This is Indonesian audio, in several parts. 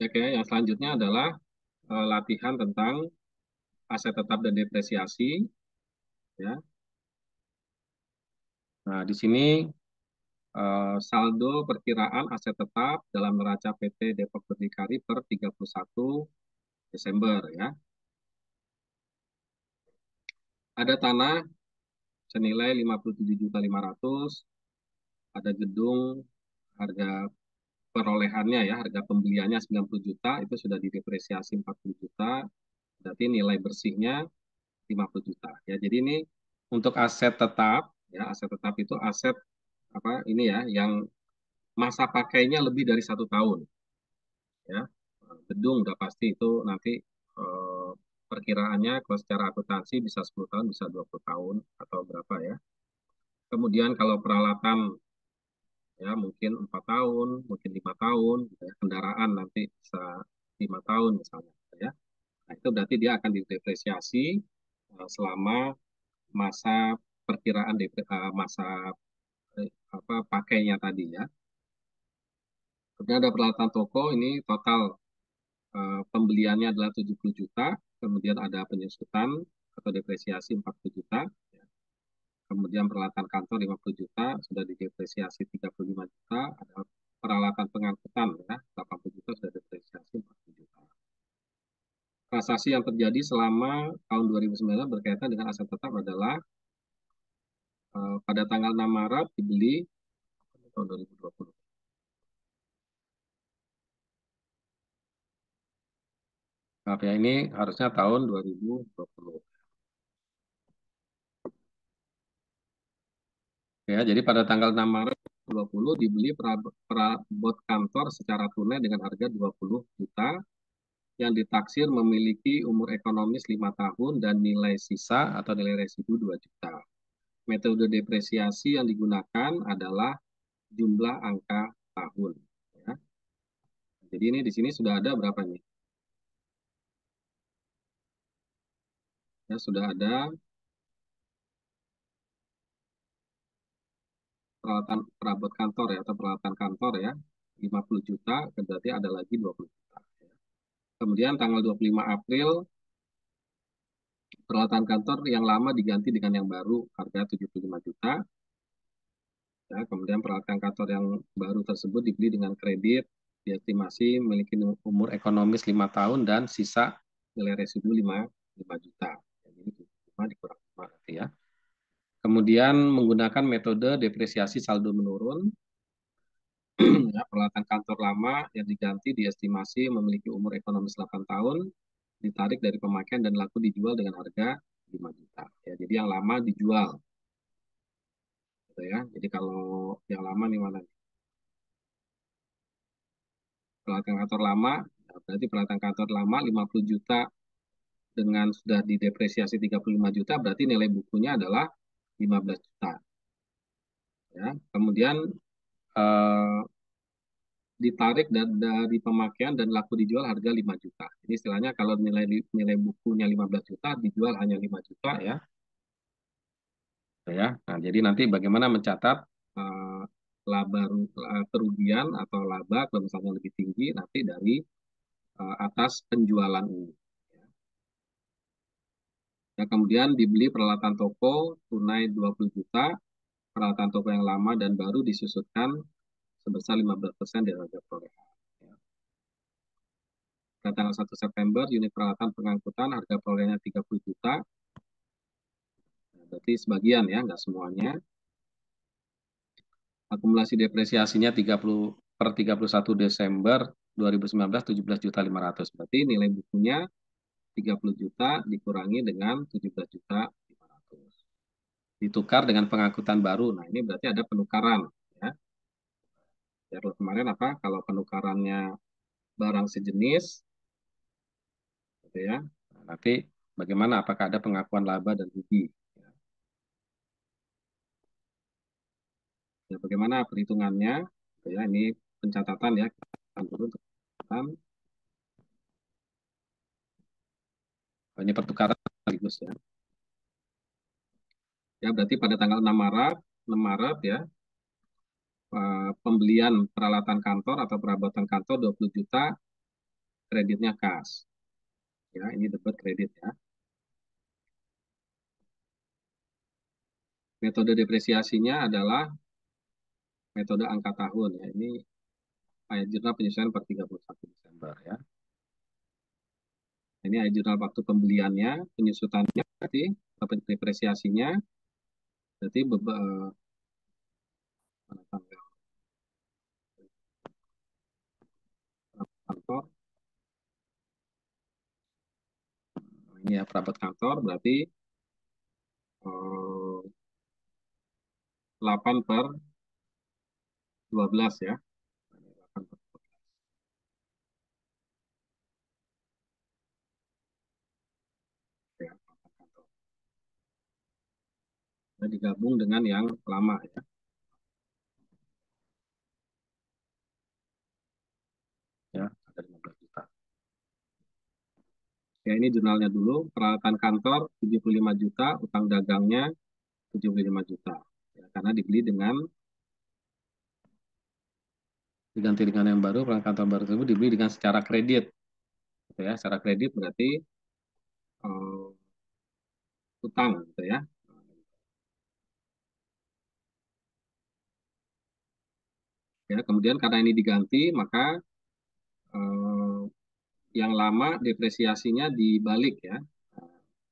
Oke, yang selanjutnya adalah latihan tentang aset tetap dan depresiasi. Ya, nah di sini saldo perkiraan aset tetap dalam neraca PT Depok Berdikari per 31 Desember ya. Ada tanah senilai 57.500.000, ada gedung harga perolehannya ya, harga pembeliannya 90 juta, itu sudah didepresiasi 40 juta, berarti nilai bersihnya 50 juta. Ya, jadi ini untuk aset tetap, ya aset tetap itu aset apa ini ya, yang masa pakainya lebih dari 1 tahun. Ya, gedung udah pasti itu nanti eh, perkiraannya kalau secara akuntansi bisa 10 tahun, bisa 20 tahun atau berapa ya. Kemudian kalau peralatan ya mungkin 4 tahun, mungkin 5 tahun, gitu ya. Kendaraan nanti bisa 5 tahun misalnya, gitu ya. Nah itu berarti dia akan didepresiasi selama masa perkiraan masa apa pakainya tadi ya. Kemudian ada peralatan toko ini total pembeliannya adalah 70 juta, kemudian ada penyusutan atau depresiasi 40 juta, ya. Kemudian peralatan kantor 50 juta, sudah didepresiasi 35 juta, ada peralatan pengangkutan ya 80 juta, sudah depresiasi 40 juta. Transaksi yang terjadi selama tahun 2019 berkaitan dengan aset tetap adalah pada tanggal 6 Maret dibeli tahun 2020. Maaf ya, ini harusnya tahun 2020. Ya, jadi pada tanggal 6 Maret 2020 dibeli perabot kantor secara tunai dengan harga 20 juta yang ditaksir memiliki umur ekonomis 5 tahun dan nilai sisa atau nilai residu 2 juta. Metode depresiasi yang digunakan adalah jumlah angka tahun. Ya. Jadi ini di sini sudah ada berapa nih? Ya, sudah ada peralatan perabot kantor ya atau peralatan kantor ya 50 juta, berarti ada lagi 20 juta. Ya. Kemudian tanggal 25 April peralatan kantor yang lama diganti dengan yang baru harga 75 juta. Ya, kemudian peralatan kantor yang baru tersebut dibeli dengan kredit diestimasi memiliki umur ekonomis 5 tahun dan sisa nilai residu 5 juta. Jadi 5 dikurang 5 nanti ya. Kemudian menggunakan metode depresiasi saldo menurun. Ya, peralatan kantor lama yang diganti diestimasi memiliki umur ekonomis 8 tahun, ditarik dari pemakaian dan laku dijual dengan harga 5 juta. Ya, jadi yang lama dijual. Gitu ya. Jadi kalau yang lama nih mana? Peralatan kantor lama, nah berarti peralatan kantor lama 50 juta dengan sudah didepresiasi 35 juta, berarti nilai bukunya adalah 15 juta. Ya. Kemudian eh, ditarik dari pemakaian dan laku dijual harga 5 juta. Ini istilahnya kalau nilai nilai bukunya 15 juta, dijual hanya 5 juta ya. Ya. Nah, jadi nanti bagaimana mencatat eh, laba kerugian atau laba kalau misalnya lebih tinggi nanti dari atas penjualan ini. Ya, kemudian dibeli peralatan toko tunai 20 juta, peralatan toko yang lama dan baru disusutkan sebesar 15% dari harga perolehan. Ya. Pada tanggal 1 September, unit peralatan pengangkutan harga perolehannya 30 juta, nah, berarti sebagian ya, nggak semuanya. Akumulasi depresiasinya 30 per 31 Desember 2019 17 juta 500. Berarti nilai bukunya 30 juta dikurangi dengan 17 juta 500. Ditukar dengan pengangkutan baru. Nah, ini berarti ada penukaran ya. Ya, kalau kemarin apa? Kalau penukarannya barang sejenis, gitu ya. Nah, nanti bagaimana? Apakah ada pengakuan laba dan rugi? Ya, ya, bagaimana perhitungannya? Gitu ya, ini pencatatan ya. Kita dulu untuk pencatatan. Oh, ini pertukaran sekaligus ya. Ya, berarti pada tanggal 6 Maret ya, pembelian peralatan kantor atau perabotan kantor 20 juta kreditnya kas. Ya, ini debit kredit ya. Metode depresiasinya adalah metode angka tahun ya. Ini ayat jurnal penyesuaian per 31 Desember ya. Ini ayat jurnal waktu pembeliannya, penyusutannya berarti depresiasinya berarti tanggal kantor ini ya perabot kantor berarti 8 per 12 ya. 8 per 12 ya, perabot kantor. Nah, digabung dengan yang lama ya ada 15 juta. Ya ini jurnalnya dulu, peralatan kantor 75 juta, utang dagangnya 75 juta. Ya, karena dibeli dengan diganti dengan yang baru, peralatan kantor baru tersebut dibeli dengan secara kredit. Gitu ya, secara kredit berarti utang gitu ya. Ya, kemudian karena ini diganti, maka eh, yang lama depresiasinya dibalik ya,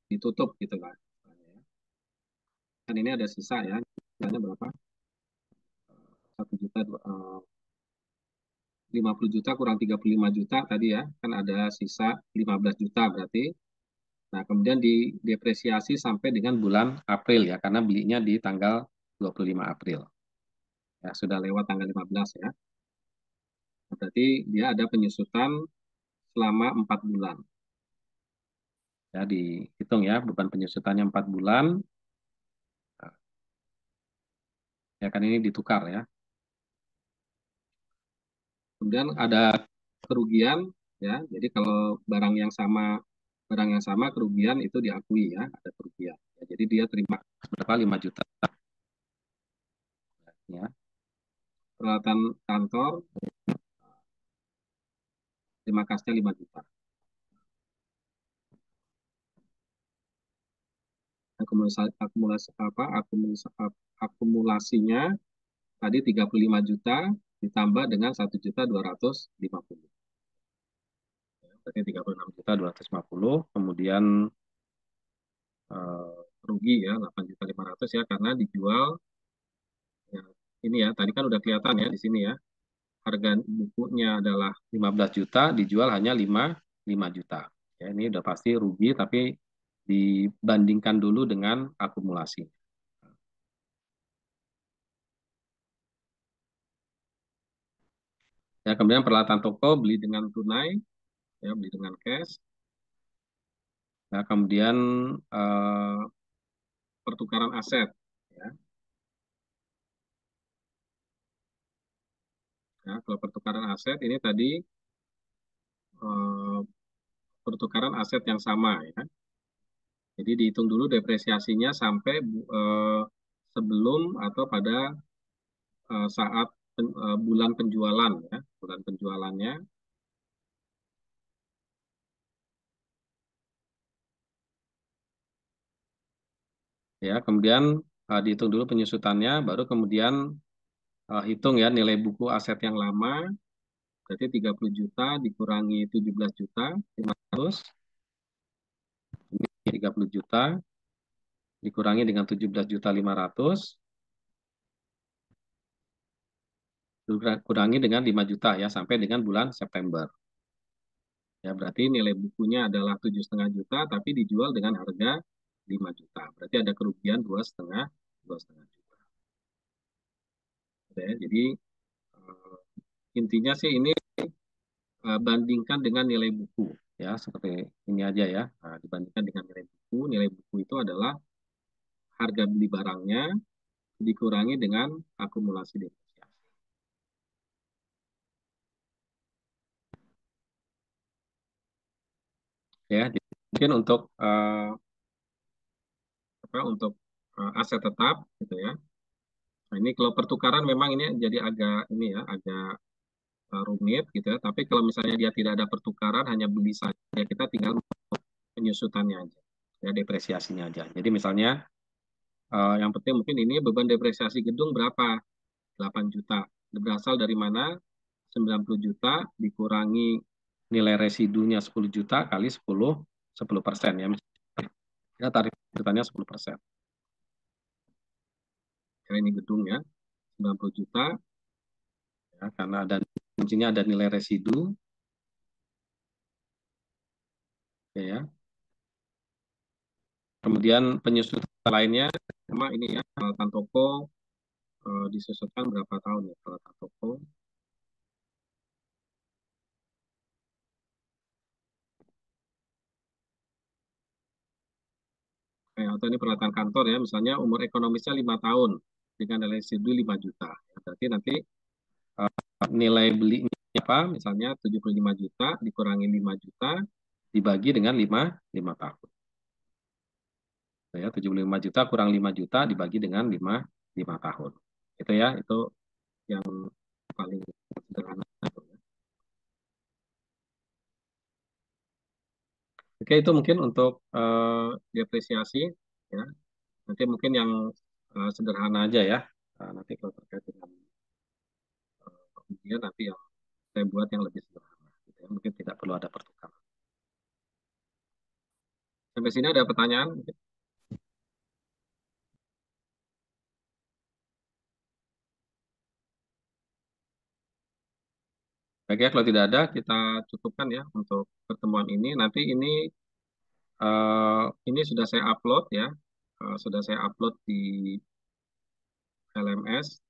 ditutup gitu kan. Kan ini ada sisa ya, sisanya berapa? 1 juta, 50 juta kurang 35 juta tadi ya, kan ada sisa 15 juta berarti. Nah, kemudian didepresiasi sampai dengan bulan April ya, karena belinya di tanggal 25 April. Ya, sudah lewat tanggal 15 ya. Nah, berarti dia ada penyusutan selama 4 bulan. Ya, dihitung ya, beban penyusutannya 4 bulan. Ya, kan ini ditukar ya. Kemudian ada kerugian ya. Jadi kalau barang yang sama kerugian itu diakui ya, ada kerugian. Ya, jadi dia terima berapa 5 juta ya. Peralatan kantor terima kasnya 5 juta. Akumulasinya tadi 35 juta ditambah dengan 1.250. Berarti 36.250. Kemudian rugi ya 8.500 ya karena dijual ya, ini ya tadi kan udah kelihatan ya di sini ya. Harga bukunya adalah 15 juta, dijual hanya 5 juta. Ya, ini udah pasti rugi tapi dibandingkan dulu dengan akumulasi. Ya, kemudian peralatan toko beli dengan tunai, ya beli dengan cash. Ya, kemudian eh, pertukaran aset. Ya. Ya, kalau pertukaran aset ini tadi eh, pertukaran aset yang sama ya. Jadi dihitung dulu depresiasinya sampai sebelum atau pada saat bulan penjualan ya, bulan penjualannya. Ya, kemudian dihitung dulu penyusutannya, baru kemudian hitung ya nilai buku aset yang lama, berarti 30 juta dikurangi 17 juta 500, ini 30 juta dikurangi dengan 17 juta 500, kurangi dengan 5 juta ya sampai dengan bulan September. Ya berarti nilai bukunya adalah 7,5 juta tapi dijual dengan harga 5 juta. Berarti ada kerugian 2,5 juta. Oke, jadi eh, intinya sih ini bandingkan dengan nilai buku ya seperti ini aja ya. Nah, dibandingkan dengan nilai buku itu adalah harga beli barangnya dikurangi dengan akumulasi depresiasi. Ya, jadi mungkin untuk untuk aset tetap gitu ya. Nah, ini kalau pertukaran memang ini jadi agak ini ya agak rumit gitu ya. Tapi kalau misalnya dia tidak ada pertukaran, hanya beli saja, ya kita tinggal penyusutannya aja, ya depresiasinya aja. Jadi misalnya yang penting mungkin ini beban depresiasi gedung berapa? 8 juta. Berasal dari mana? 90 juta dikurangi nilai residunya 10 juta kali 10% ya. Ya tarif jutaan 10%. Ya, ini gedung ya, 90 juta ya, karena ada kuncinya ada nilai residu ya. Kemudian penyusutan lainnya sama ini ya, peralatan toko disusutkan berapa tahun ya peralatan toko. Atau ini peralatan kantor ya, misalnya umur ekonomisnya 5 tahun dengan nilai residu 5 juta. Ya, berarti nanti nilai belinya apa? Misalnya 75 juta dikurangi 5 juta dibagi dengan 5 tahun. Ya, 75 juta kurang 5 juta dibagi dengan 5 tahun. Itu ya, itu yang paling sederhana. Oke, itu mungkin untuk depresiasi ya. Nanti mungkin yang sederhana aja ya. Nanti kalau terkait dengan kemudian nanti yang saya buat yang lebih sederhana. Gitu ya. Mungkin tidak perlu ada pertukaran. Sampai sini ada pertanyaan? Baik ya, kalau tidak ada kita cukupkan ya untuk pertemuan ini. Nanti ini sudah saya upload ya. Sudah saya upload di LMS.